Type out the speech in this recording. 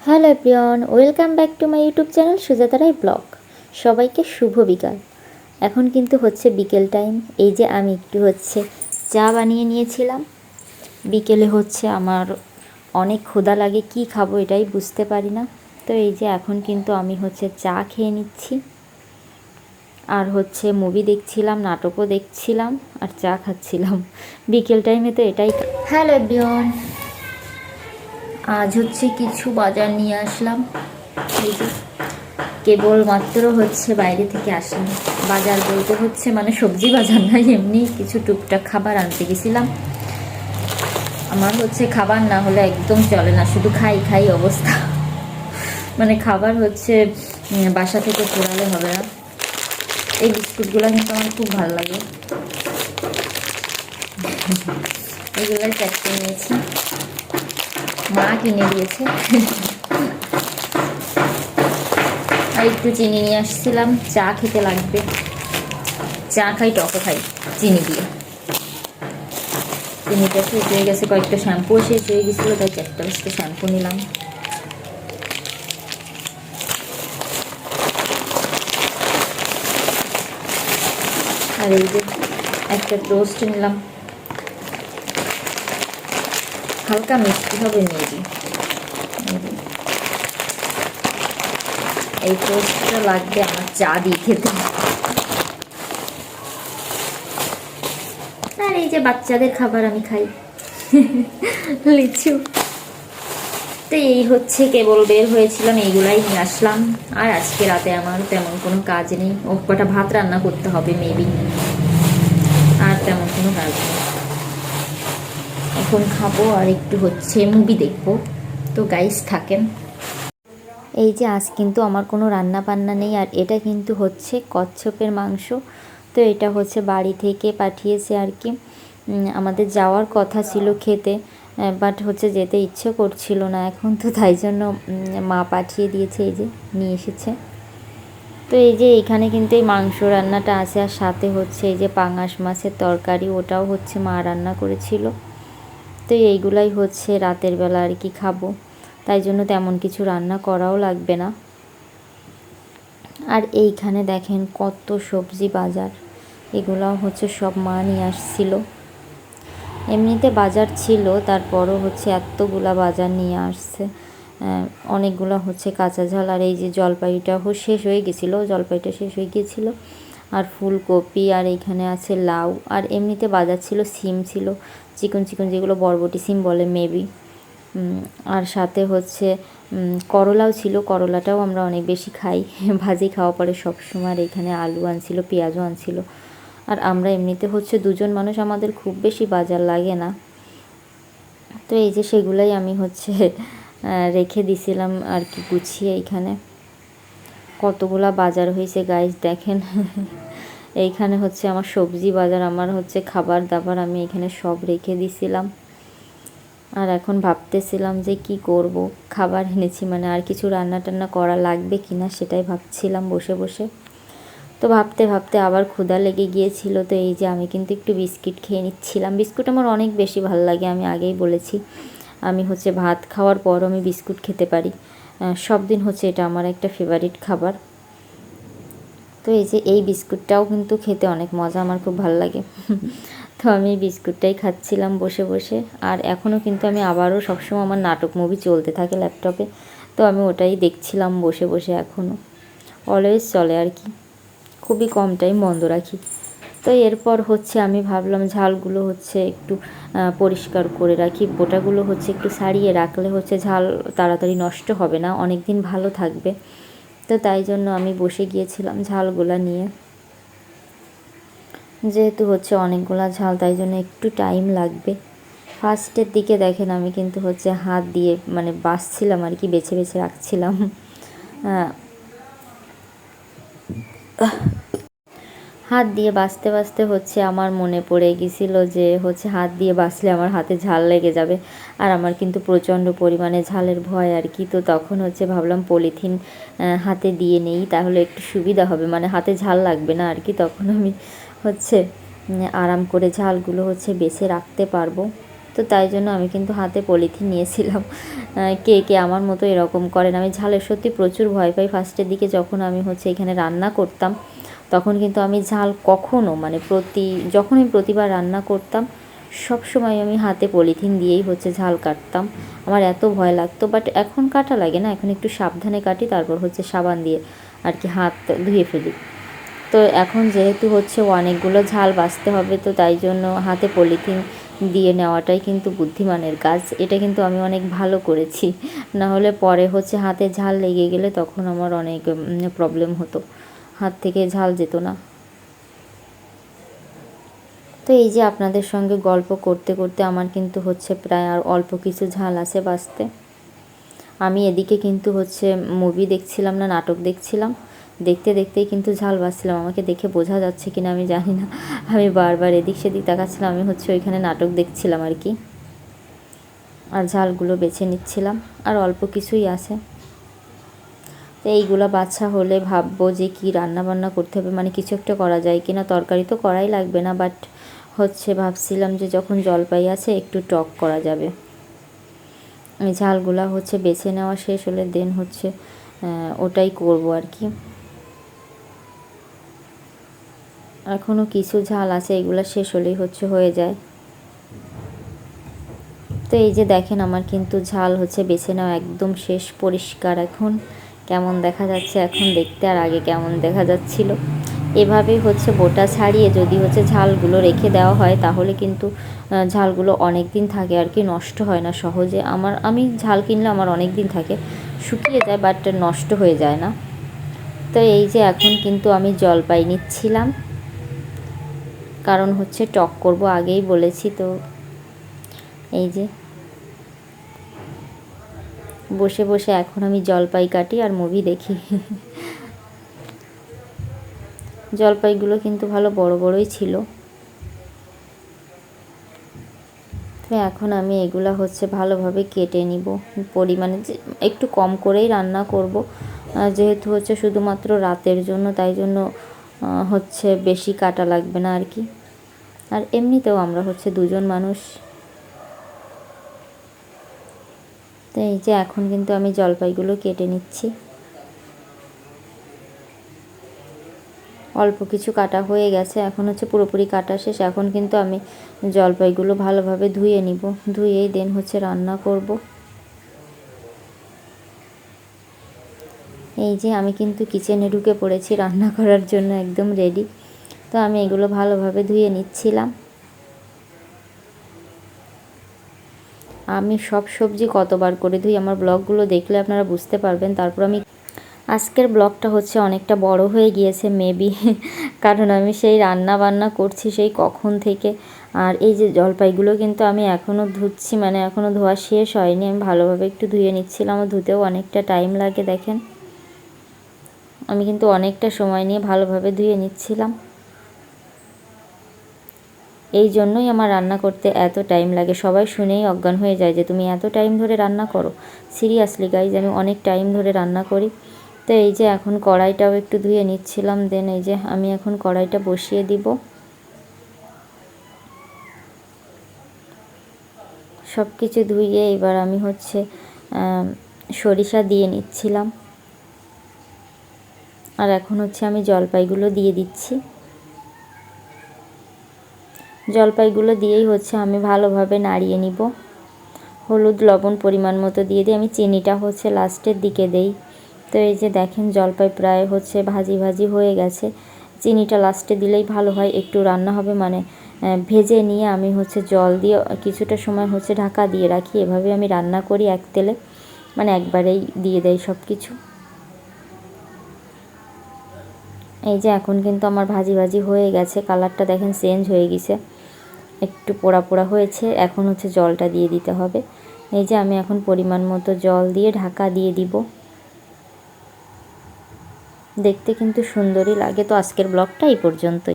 Hello everyone, welcome back to my YouTube channel Sujata Roy blog. সবাইকে শুভ বিকাল। এখন কিন্তু হচ্ছে বিকেল টাইম। এই যে আমি একটু হচ্ছে চা বানিয়ে নিয়েছিলাম। বিকেলে হচ্ছে আমার অনেক ক্ষুধা লাগে, কি খাবো এটাই বুঝতে পারি না। তো এই যে এখন কিন্তু আমি হচ্ছে চা খেয়ে নিচ্ছি, আর হচ্ছে মুভি দেখছিলাম, নাটকও দেখছিলাম, আর চা খাচ্ছিলাম। বিকেল টাইমে তো এটাই। হ্যালো এভরিওয়ান, আজ হচ্ছে কিছু বাজার নিয়ে আসলাম। এই যে কেবলমাত্র হচ্ছে বাইরে থেকে আসলাম। বাজার বলতে হচ্ছে মানে সবজি বাজার নাই, এমনি কিছু টুকটাক খাবার আনতে গেছিলাম। আমার হচ্ছে খাবার না হলে একদম চলে না, শুধু খাই খাই অবস্থা। মানে খাবার হচ্ছে বাসা থেকে পোড়ালে হবে না। এই বিস্কুটগুলো কিন্তু আমার খুব ভালো লাগে, এগুলোই চারটে নিয়েছি, মা কিনে দিয়েছে। আর একটু চিনি নিয়ে আসছিলাম, চা খেতে লাগবে। চা খাই, টকও খাই চিনি দিয়ে। চিনিটা শেষ হয়ে গেছে, কয়েকটা শ্যাম্পুও শেষ হয়ে গেছিলো, তাই 4টা শ্যাম্পু নিলাম। আর এই যে একটা টোস্ট নিলাম, হালকা মিষ্টি হবে মেবি। এই টোস্টটা লাগবে আমার চা দিয়ে খেতে। আর এই যে বাচ্চাদের খাবার আমি খাই, লিচু। তো এই হচ্ছে কেবল বের হয়েছিলাম, এইগুলাই নিয়ে আসলাম। আর আজকে রাতে আমার তেমন কোনো কাজ নেই, ও কটা ভাত রান্না করতে হবে মেবি, আর তেমন কোনো কাজ নেই। এখন খাবো আর একটু হচ্ছে মুভি দেখবো। তো গাইস থাকেন। এই যে আজ কিন্তু আমার কোনো রান্না বান্না নেই, আর এটা কিন্তু হচ্ছে কচ্ছপের মাংস। তো এটা হচ্ছে বাড়ি থেকে পাঠিয়েছে আর কি। আমাদের যাওয়ার কথা ছিল খেতে, বাট হচ্ছে যেতে ইচ্ছে করছিল না এখন, তো তাই জন্য মা পাঠিয়ে দিয়েছে, এই যে নিয়ে এসেছে। তো এই যে এখানে কিন্তু এই মাংস রান্নাটা আছে, আর সাথে হচ্ছে এই যে পাঙাশ মাছের তরকারি, ওটাও হচ্ছে মা রান্না করেছিল। তো এইগুলাই হচ্ছে রাতের বেলা আর কি খাবো, তাই জন্য তেমন কিছু রান্না করাও লাগবে না। আর এইখানে দেখেন কত সবজি বাজার, এগুলাও হচ্ছে সব মা নিয়ে আসছিল। এমনিতে বাজার ছিল, তারপরও হচ্ছে এতগুলা বাজার নিয়ে আসছে। অনেকগুলো হচ্ছে কাঁচা ঝাল, আর এই যে জলপাইটাও শেষ হয়ে গেছিলো, জলপাইটা শেষ হয়ে গিয়েছিলো। আর ফুলকপি, আর এইখানে আছে লাউ, আর এমনিতে বাজার ছিল সিম ছিল, চিকন চিকন যেগুলো বরবটি সিম বলে মেবি। আর সাথে হচ্ছে করলাও ছিল, করলাটাও আমরা অনেক বেশি খাই, ভাজি খাওয়া পরে সবসময়। আর এখানে আলু আনছিল, পেঁয়াজও আনছিল। আর আমরা এমনিতে হচ্ছে দুজন মানুষ, আমাদের খুব বেশি বাজার লাগে না। তো এই যে সেগুলাই আমি হচ্ছে রেখে দিছিলাম আর কি গুছিয়ে। এইখানে কতগুলা বাজার হয়েছে গাইস দেখেন। এইখানে হচ্ছে আমার সবজি বাজার, আমার হচ্ছে খাবার দাবার আমি এখানে সব রেখে দিছিলাম। আর এখন ভাবতেছিলাম যে কি করব, খাবার এনেছি মানে আর কিছু রান্না টান্না করা লাগবে কি না সেটাই ভাবছিলাম বসে বসে। তো ভাবতে ভাবতে আবার ক্ষুধা লেগে গিয়েছিল। তো এই যে আমি কিন্তু একটু বিস্কিট খেয়ে নিচ্ছিলাম। বিস্কুট আমার অনেক বেশি ভালো লাগে, আমি আগেই বলেছি। আমি হচ্ছে ভাত খাওয়ার পরও আমি বিস্কুট খেতে পারি, সব দিন হচ্ছে এটা আমার একটা ফেভারিট খাবার। তো এই যে এই বিস্কুটটাও কিন্তু খেতে অনেক মজা, আমার খুব ভালো লাগে। তো আমি বিস্কুটটাই খাচ্ছিলাম বসে বসে। আর এখনও কিন্তু আমি আবারও সবসময় আমার নাটক মুভি চলতে থাকে ল্যাপটপে, তো আমি ওটাই দেখছিলাম বসে বসে। এখনও অলওয়েজ চলে আর কি, খুবই কম টাইম বন্ধ রাখি। তো এরপর হচ্ছে আমি ভাবলাম ঝালগুলো হচ্ছে একটু পরিষ্কার করে রাখি, বোটাগুলো হচ্ছে একটু ছাড়িয়ে রাখলে হচ্ছে ঝাল তাড়াতাড়ি নষ্ট হবে না, অনেক দিন ভালো থাকবে। তো তাই জন্য আমি বসে গিয়েছিলাম ঝালগুলা নিয়ে। যেহেতু হচ্ছে অনেকগুলা ঝাল, তাই জন্য একটু টাইম লাগবে। ফার্স্টের দিকে দেখেন আমি কিন্তু হচ্ছে হাত দিয়ে মানে বাছছিলাম আর কি, বেছে বেছে রাখছিলাম। হাত দিয়ে বাছতে বাছতে হচ্ছে আমার মনে পড়ে গেছিলো যে হচ্ছে হাত দিয়ে বাছলে আমার হাতে ঝাল লেগে যাবে, আর আমার কিন্তু প্রচণ্ড পরিমাণে ঝালের ভয় আর কি। তো তখন হচ্ছে ভাবলাম পলিথিন হাতে দিয়ে নেই, তাহলে একটু সুবিধা হবে, মানে হাতে ঝাল লাগবে না আর কি। তখন আমি হচ্ছে আরাম করে ঝালগুলো হচ্ছে বেছে রাখতে পারবো। তো তো তাই জন্য আমি কিন্তু হাতে পলিথিন নিয়েছিলাম। কে কে আমার মতো এরকম করেন? আমি ঝালের সত্যি প্রচুর ভয় পাই। ফার্স্টের দিকে যখন আমি হচ্ছে এখানে রান্না করতাম, তখন কিন্তু আমি ঝাল কখনও মানে যখনই প্রতিবার রান্না করতাম, সবসময় আমি হাতে পলিথিন দিয়েই হচ্ছে ঝাল কাটতাম। আমার এত ভয় লাগতো, বাট এখন কাটা লাগে না, এখন একটু সাবধানে কাটি, তারপর হচ্ছে সাবান দিয়ে আর কি হাত ধুয়ে ফেলি। তো এখন যেহেতু হচ্ছে অনেকগুলো ঝাল বাছতে হবে, তো তাই জন্য হাতে পলিথিন দিয়ে নেওয়াটাই কিন্তু বুদ্ধিমানের কাজ। এটা কিন্তু আমি অনেক ভালো করেছি, না হলে পরে হচ্ছে হাতে ঝাল লেগে গেলে তখন আমার অনেক প্রবলেম হতো, হাত থেকে ঝাল যেত না। তো এই যে আপনাদের সঙ্গে গল্প করতে করতে আমার কিন্তু হচ্ছে প্রায় আর অল্প কিছু ঝাল আছে বাছতে। আমি এদিকে কিন্তু হচ্ছে মুভি দেখছিলাম না নাটক দেখছিলাম, দেখতে দেখতেই কিন্তু ঝাল বাছছিলাম। আমাকে দেখে বোঝা যাচ্ছে কিনা আমি জানি না, আমি বারবার এদিক সেদিক তাকাচ্ছিলাম। আমি হচ্ছে ওইখানে নাটক দেখছিলাম আর কি, আর ঝালগুলো বেছে নিচ্ছিলাম, আর অল্প কিছুই আছে। তো এইগুলো বাছা হলে ভাববো যে কি রান্না বান্না করতে হবে, মানে কিছু একটা করা যায় কিনা। তরকারি তো করাই লাগবে না, বাট হচ্ছে ভাবছিলাম যে যখন জলপাই আছে একটু টক করা যাবে। এই ঝালগুলা হচ্ছে বেছে নেওয়া শেষ হলে দেন হচ্ছে ওটাই করব আর কি। এখনও কিছু ঝাল আছে, এগুলো শেষ হলেই হচ্ছে হয়ে যায়। তো এই যে দেখেন আমার কিন্তু ঝাল হচ্ছে বেছে নেওয়া একদম শেষ, পরিষ্কার। এখন কেমন দেখা যাচ্ছে এখন দেখতে, আর আগে কেমন দেখা যাচ্ছিল। এভাবেই হচ্ছে বোটা ছাড়িয়ে যদি হচ্ছে ঝালগুলো রেখে দেওয়া হয়, তাহলে কিন্তু ঝালগুলো অনেক দিন থাকে আর কি, নষ্ট হয় না সহজে। আমি ঝাল কিনলে আমার অনেক দিন থাকে, শুকিয়ে যায় বাট নষ্ট হয়ে যায় না। তো এই যে এখন কিন্তু আমি জলপাই নিচ্ছিলাম, কারণ হচ্ছে টক করব আগেই বলেছি। তো এই যে বসে বসে এখন আমি জলপাই কাটি আর মুভি দেখি। জলপাইগুলো কিন্তু ভালো বড় বড়ই ছিল। তো এখন আমি এগুলা হচ্ছে ভালোভাবে কেটে নিব, পরিমাণে একটু কম করেই রান্না করব, যেহেতু হচ্ছে শুধুমাত্র রাতের জন্য, তাই জন্য হচ্ছে বেশি কাটা লাগবে না আর কি। আর এমনিতেও আমরা হচ্ছে দুজন মানুষ। তো এই যে এখন কিন্তু আমি জলপাইগুলো কেটে নিচ্ছি। অল্প কিছু কাটা হয়ে গেছে, এখন হচ্ছে পুরোপুরি কাটা শেষ। এখন কিন্তু আমি জলপাইগুলো ভালোভাবে ধুয়ে নিব, ধুয়েই দেন হচ্ছে রান্না করব। এই যে আমি কিন্তু কিচেনে ঢুকে পড়েছি রান্না করার জন্য, একদম রেডি। তো আমি এগুলো ভালোভাবে ধুয়ে নিচ্ছিলাম। আমি সব সবজি কতবার করে ধুই, আমার ব্লগগুলো দেখলে আপনারা বুঝতে পারবেন। তারপর আমি আজকের ব্লগটা হচ্ছে অনেকটা বড় হয়ে গিয়েছে মেবি, কারণ আমি সেই রান্না বান্না করছি সেই কখন থেকে। আর এই যে জলপাইগুলো কিন্তু আমি এখনও ধুচ্ছি, মানে এখনও ধোয়া শেষ হয়নি, আমি ভালোভাবে একটু ধুয়ে নিচ্ছিলাম। আমার ধুতেও অনেকটা টাইম লাগে, দেখেন আমি কিন্তু অনেকটা সময় নিয়ে ভালোভাবে ধুয়ে নিচ্ছিলাম। এই জন্যই আমার রান্না করতে এত টাইম লাগে। সবাই শুনেই অজ্ঞান হয়ে যায় যে তুমি এত টাইম ধরে রান্না করো। সিরিয়াসলি গাইজ, আমি অনেক টাইম ধরে রান্না করি। তো এই যে এখন কড়াইটাও একটু ধুয়ে নিচ্ছিলাম, দেন এই যে আমি এখন কড়াইটা বসিয়ে দিব। সব কিছু ধুয়ে এবার আমি হচ্ছে সরিষা দিয়ে নিচ্ছিলাম, আর এখন হচ্ছে আমি জলপাইগুলো দিয়ে দিচ্ছি। জলপাইগুলো দিয়েই হচ্ছে আমি ভালোভাবে নাড়িয়ে নিব। হলুদ লবণ পরিমাণ মতো দিয়ে দিই, আমি চিনিটা হচ্ছে লাস্টের দিকে দেই। তো এই যে দেখেন জলপাই প্রায় হচ্ছে ভাজি ভাজি হয়ে গেছে, চিনিটা লাস্টে দিলেই ভালো হয়, একটু রান্না হবে মানে ভেজে নিয়ে আমি হচ্ছে জল দিয়ে কিছুটা সময় হচ্ছে ঢাকা দিয়ে রাখি। এভাবে আমি রান্না করি এক তেলে, মানে একবারেই দিয়ে দেয় সব কিছু। এই যে এখন কিন্তু আমার ভাজি ভাজি হয়ে গেছে, কালারটা দেখেন চেঞ্জ হয়ে গেছে, একটু পোড়া পোড়া হয়েছে। এখন হচ্ছে জলটা দিয়ে দিতে হবে। এই যে আমি এখন পরিমাণ মতো জল দিয়ে ঢাকা দিয়ে দিব। দেখতে কিন্তু সুন্দরই লাগে। তো আজকের ব্লগটা এই পর্যন্তই।